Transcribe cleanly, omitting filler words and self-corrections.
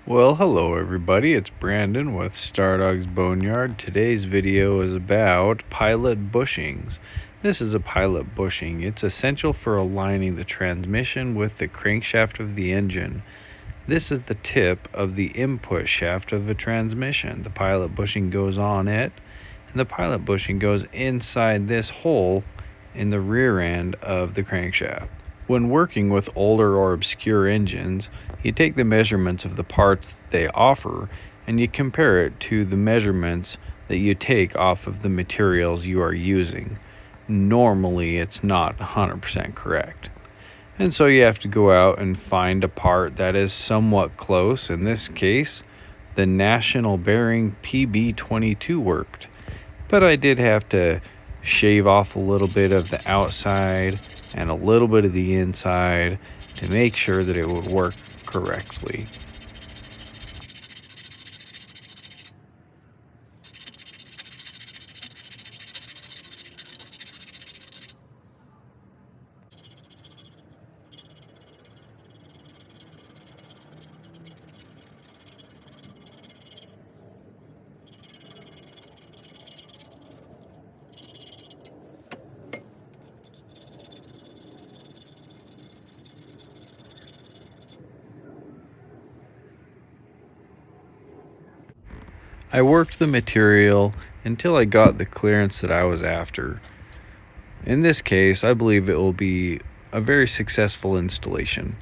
Well, hello everybody, it's Brandon with Stardog's Boneyard. Today's video is about pilot bushings. This is a pilot bushing. It's essential for aligning the transmission with the crankshaft of the engine. This is the tip of the input shaft of a transmission. The pilot bushing goes on it, and the pilot bushing goes inside this hole in the rear end of the crankshaft. When working with older or obscure engines, you take the measurements of the parts they offer and you compare it to the measurements that you take off of the materials you are using. Normally, it's not 100% correct. And so you have to go out and find a part that is somewhat close. In this case, the National Bearing PB22 worked. But I did have to shave off a little bit of the outside and a little bit of the inside to make sure that it would work correctly. I worked the material until I got the clearance that I was after. In this case, I believe it will be a very successful installation.